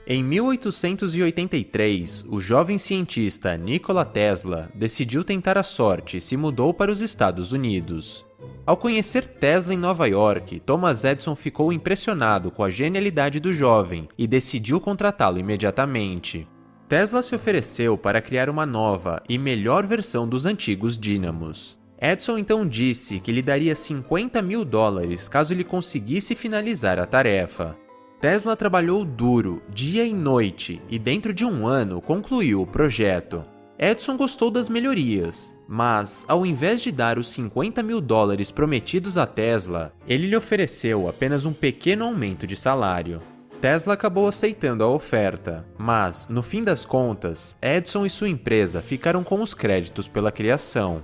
Em 1883, o jovem cientista Nikola Tesla decidiu tentar a sorte e se mudou para os Estados Unidos. Ao conhecer Tesla em Nova York, Thomas Edison ficou impressionado com a genialidade do jovem e decidiu contratá-lo imediatamente. Tesla se ofereceu para criar uma nova e melhor versão dos antigos dínamos. Edison então disse que lhe daria $50.000 caso ele conseguisse finalizar a tarefa. Tesla trabalhou duro, dia e noite, e dentro de um ano concluiu o projeto. Edison gostou das melhorias, mas, ao invés de dar os $50.000 prometidos a Tesla, ele lhe ofereceu apenas um pequeno aumento de salário. Tesla acabou aceitando a oferta, mas, no fim das contas, Edison e sua empresa ficaram com os créditos pela criação.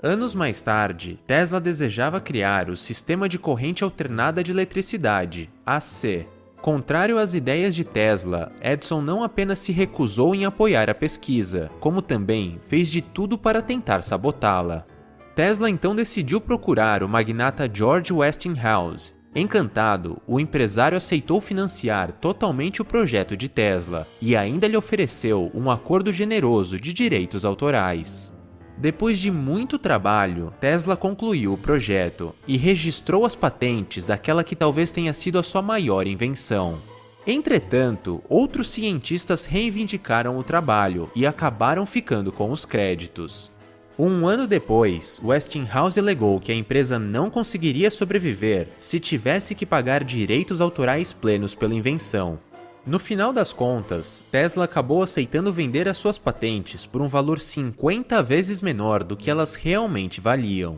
Anos mais tarde, Tesla desejava criar o Sistema de Corrente Alternada de Eletricidade, AC. Contrário às ideias de Tesla, Edison não apenas se recusou em apoiar a pesquisa, como também fez de tudo para tentar sabotá-la. Tesla então decidiu procurar o magnata George Westinghouse. Encantado, o empresário aceitou financiar totalmente o projeto de Tesla e ainda lhe ofereceu um acordo generoso de direitos autorais. Depois de muito trabalho, Tesla concluiu o projeto e registrou as patentes daquela que talvez tenha sido a sua maior invenção. Entretanto, outros cientistas reivindicaram o trabalho e acabaram ficando com os créditos. Um ano depois, Westinghouse alegou que a empresa não conseguiria sobreviver se tivesse que pagar direitos autorais plenos pela invenção. No final das contas, Tesla acabou aceitando vender as suas patentes por um valor 50 vezes menor do que elas realmente valiam.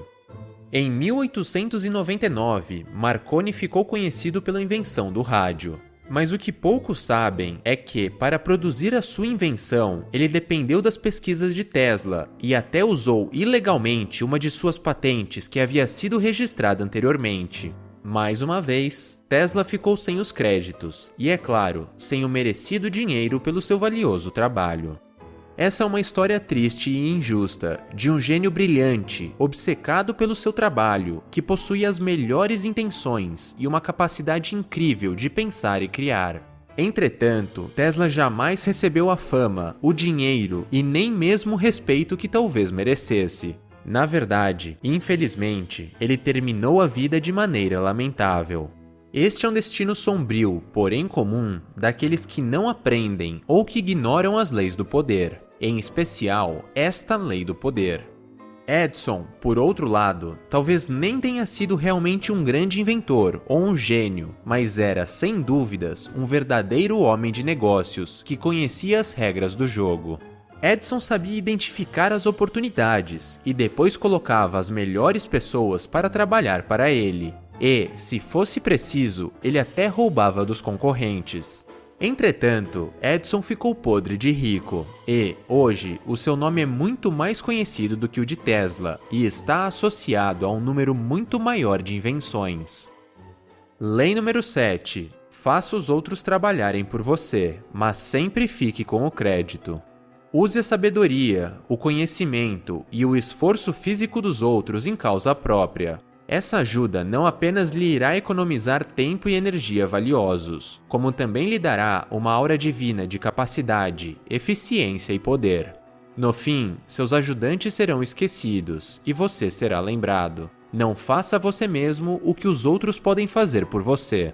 Em 1899, Marconi ficou conhecido pela invenção do rádio. Mas o que poucos sabem é que, para produzir a sua invenção, ele dependeu das pesquisas de Tesla e até usou ilegalmente uma de suas patentes que havia sido registrada anteriormente. Mais uma vez, Tesla ficou sem os créditos e, é claro, sem o merecido dinheiro pelo seu valioso trabalho. Essa é uma história triste e injusta, de um gênio brilhante, obcecado pelo seu trabalho, que possui as melhores intenções e uma capacidade incrível de pensar e criar. Entretanto, Tesla jamais recebeu a fama, o dinheiro e nem mesmo o respeito que talvez merecesse. Na verdade, infelizmente, ele terminou a vida de maneira lamentável. Este é um destino sombrio, porém comum, daqueles que não aprendem ou que ignoram as leis do poder, em especial esta lei do poder. Edison, por outro lado, talvez nem tenha sido realmente um grande inventor ou um gênio, mas era, sem dúvidas, um verdadeiro homem de negócios que conhecia as regras do jogo. Edison sabia identificar as oportunidades e depois colocava as melhores pessoas para trabalhar para ele. E, se fosse preciso, ele até roubava dos concorrentes. Entretanto, Edison ficou podre de rico e, hoje, o seu nome é muito mais conhecido do que o de Tesla e está associado a um número muito maior de invenções. Lei número 7. Faça os outros trabalharem por você, mas sempre fique com o crédito. Use a sabedoria, o conhecimento e o esforço físico dos outros em causa própria. Essa ajuda não apenas lhe irá economizar tempo e energia valiosos, como também lhe dará uma aura divina de capacidade, eficiência e poder. No fim, seus ajudantes serão esquecidos e você será lembrado. Não faça você mesmo o que os outros podem fazer por você.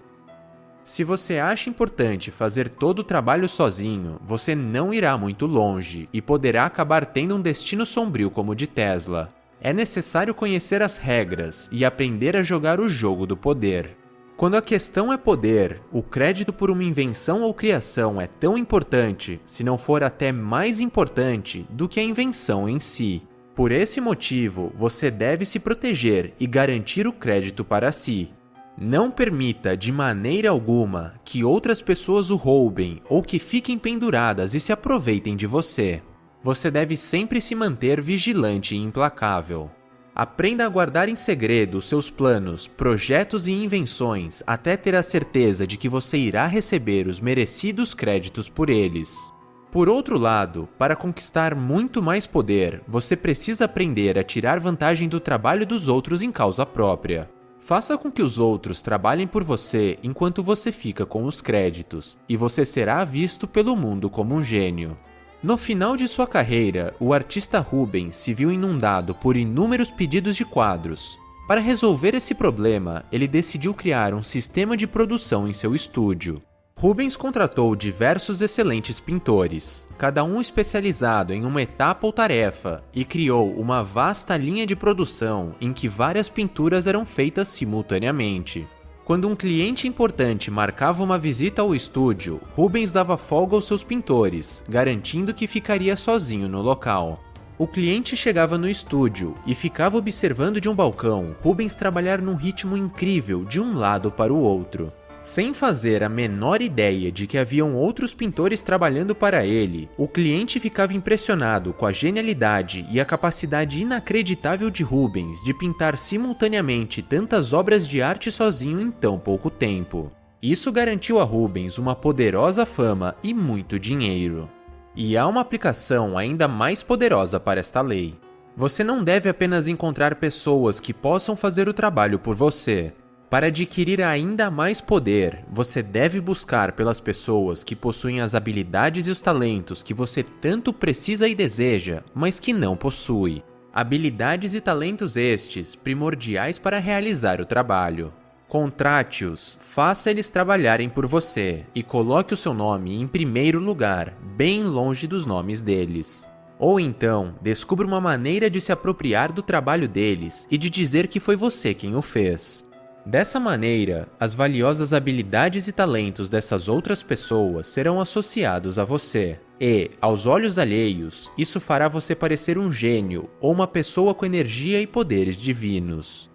Se você acha importante fazer todo o trabalho sozinho, você não irá muito longe e poderá acabar tendo um destino sombrio como o de Tesla. É necessário conhecer as regras e aprender a jogar o jogo do poder. Quando a questão é poder, o crédito por uma invenção ou criação é tão importante, se não for até mais importante, do que a invenção em si. Por esse motivo, você deve se proteger e garantir o crédito para si. Não permita, de maneira alguma, que outras pessoas o roubem ou que fiquem penduradas e se aproveitem de você. Você deve sempre se manter vigilante e implacável. Aprenda a guardar em segredo seus planos, projetos e invenções até ter a certeza de que você irá receber os merecidos créditos por eles. Por outro lado, para conquistar muito mais poder, você precisa aprender a tirar vantagem do trabalho dos outros em causa própria. Faça com que os outros trabalhem por você enquanto você fica com os créditos, e você será visto pelo mundo como um gênio. No final de sua carreira, o artista Rubens se viu inundado por inúmeros pedidos de quadros. Para resolver esse problema, ele decidiu criar um sistema de produção em seu estúdio. Rubens contratou diversos excelentes pintores, cada um especializado em uma etapa ou tarefa, e criou uma vasta linha de produção em que várias pinturas eram feitas simultaneamente. Quando um cliente importante marcava uma visita ao estúdio, Rubens dava folga aos seus pintores, garantindo que ficaria sozinho no local. O cliente chegava no estúdio e ficava observando de um balcão Rubens trabalhar num ritmo incrível de um lado para o outro. Sem fazer a menor ideia de que haviam outros pintores trabalhando para ele, o cliente ficava impressionado com a genialidade e a capacidade inacreditável de Rubens de pintar simultaneamente tantas obras de arte sozinho em tão pouco tempo. Isso garantiu a Rubens uma poderosa fama e muito dinheiro. E há uma aplicação ainda mais poderosa para esta lei. Você não deve apenas encontrar pessoas que possam fazer o trabalho por você. Para adquirir ainda mais poder, você deve buscar pelas pessoas que possuem as habilidades e os talentos que você tanto precisa e deseja, mas que não possui. Habilidades e talentos estes primordiais para realizar o trabalho. Contrate-os, faça eles trabalharem por você e coloque o seu nome em primeiro lugar, bem longe dos nomes deles. Ou então, descubra uma maneira de se apropriar do trabalho deles e de dizer que foi você quem o fez. Dessa maneira, as valiosas habilidades e talentos dessas outras pessoas serão associados a você. E, aos olhos alheios, isso fará você parecer um gênio ou uma pessoa com energia e poderes divinos.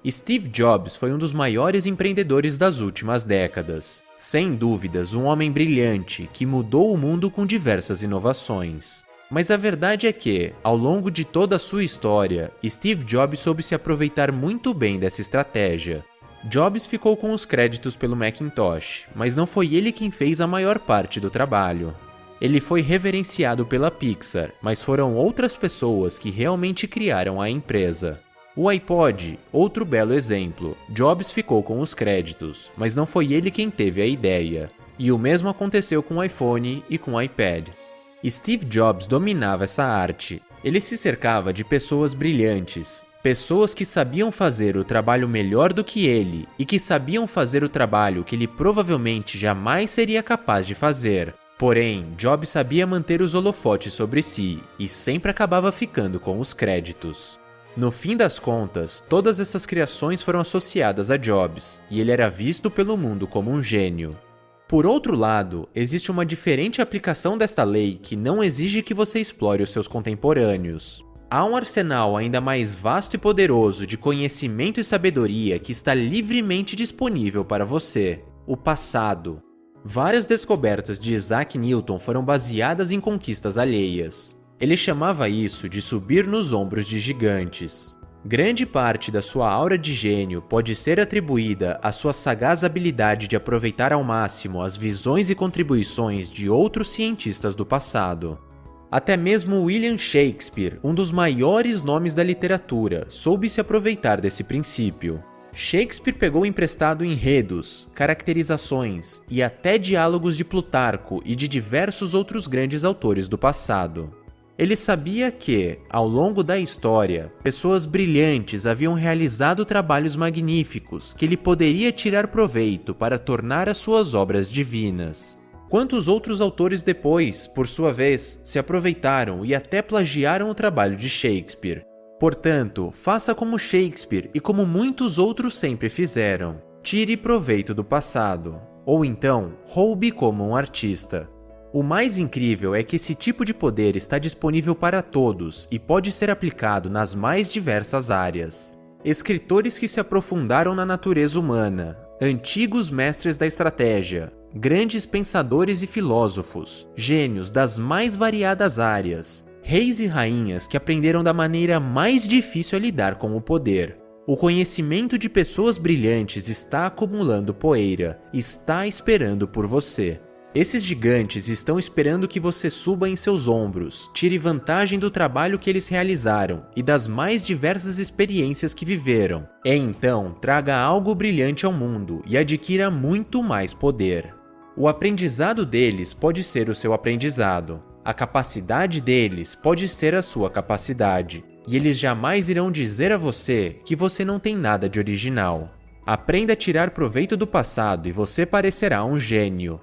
Steve Jobs foi um dos maiores empreendedores das últimas décadas. Sem dúvidas, um homem brilhante que mudou o mundo com diversas inovações. Mas a verdade é que, ao longo de toda a sua história, Steve Jobs soube se aproveitar muito bem dessa estratégia. Jobs ficou com os créditos pelo Macintosh, mas não foi ele quem fez a maior parte do trabalho. Ele foi reverenciado pela Pixar, mas foram outras pessoas que realmente criaram a empresa. O iPod, outro belo exemplo. Jobs ficou com os créditos, mas não foi ele quem teve a ideia. E o mesmo aconteceu com o iPhone e com o iPad. Steve Jobs dominava essa arte. Ele se cercava de pessoas brilhantes, pessoas que sabiam fazer o trabalho melhor do que ele e que sabiam fazer o trabalho que ele provavelmente jamais seria capaz de fazer. Porém, Jobs sabia manter os holofotes sobre si e sempre acabava ficando com os créditos. No fim das contas, todas essas criações foram associadas a Jobs, e ele era visto pelo mundo como um gênio. Por outro lado, existe uma diferente aplicação desta lei que não exige que você explore os seus contemporâneos. Há um arsenal ainda mais vasto e poderoso de conhecimento e sabedoria que está livremente disponível para você: o passado. Várias descobertas de Isaac Newton foram baseadas em conquistas alheias. Ele chamava isso de subir nos ombros de gigantes. Grande parte da sua aura de gênio pode ser atribuída à sua sagaz habilidade de aproveitar ao máximo as visões e contribuições de outros cientistas do passado. Até mesmo William Shakespeare, um dos maiores nomes da literatura, soube se aproveitar desse princípio. Shakespeare pegou emprestado enredos, caracterizações e até diálogos de Plutarco e de diversos outros grandes autores do passado. Ele sabia que, ao longo da história, pessoas brilhantes haviam realizado trabalhos magníficos que ele poderia tirar proveito para tornar as suas obras divinas. Quantos outros autores depois, por sua vez, se aproveitaram e até plagiaram o trabalho de Shakespeare? Portanto, faça como Shakespeare e como muitos outros sempre fizeram. Tire proveito do passado. Ou então, roube como um artista. O mais incrível é que esse tipo de poder está disponível para todos e pode ser aplicado nas mais diversas áreas. Escritores que se aprofundaram na natureza humana, antigos mestres da estratégia, grandes pensadores e filósofos, gênios das mais variadas áreas, reis e rainhas que aprenderam da maneira mais difícil a lidar com o poder. O conhecimento de pessoas brilhantes está acumulando poeira, está esperando por você. Esses gigantes estão esperando que você suba em seus ombros, tire vantagem do trabalho que eles realizaram e das mais diversas experiências que viveram. E então, traga algo brilhante ao mundo e adquira muito mais poder. O aprendizado deles pode ser o seu aprendizado. A capacidade deles pode ser a sua capacidade. E eles jamais irão dizer a você que você não tem nada de original. Aprenda a tirar proveito do passado e você parecerá um gênio.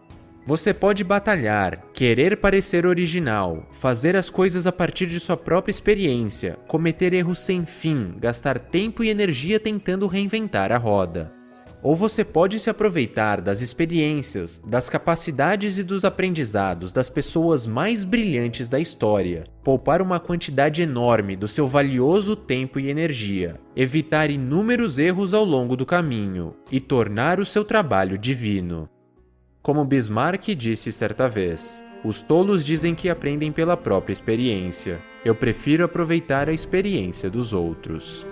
Você pode batalhar, querer parecer original, fazer as coisas a partir de sua própria experiência, cometer erros sem fim, gastar tempo e energia tentando reinventar a roda. Ou você pode se aproveitar das experiências, das capacidades e dos aprendizados das pessoas mais brilhantes da história, poupar uma quantidade enorme do seu valioso tempo e energia, evitar inúmeros erros ao longo do caminho e tornar o seu trabalho divino. Como Bismarck disse certa vez, os tolos dizem que aprendem pela própria experiência. Eu prefiro aproveitar a experiência dos outros.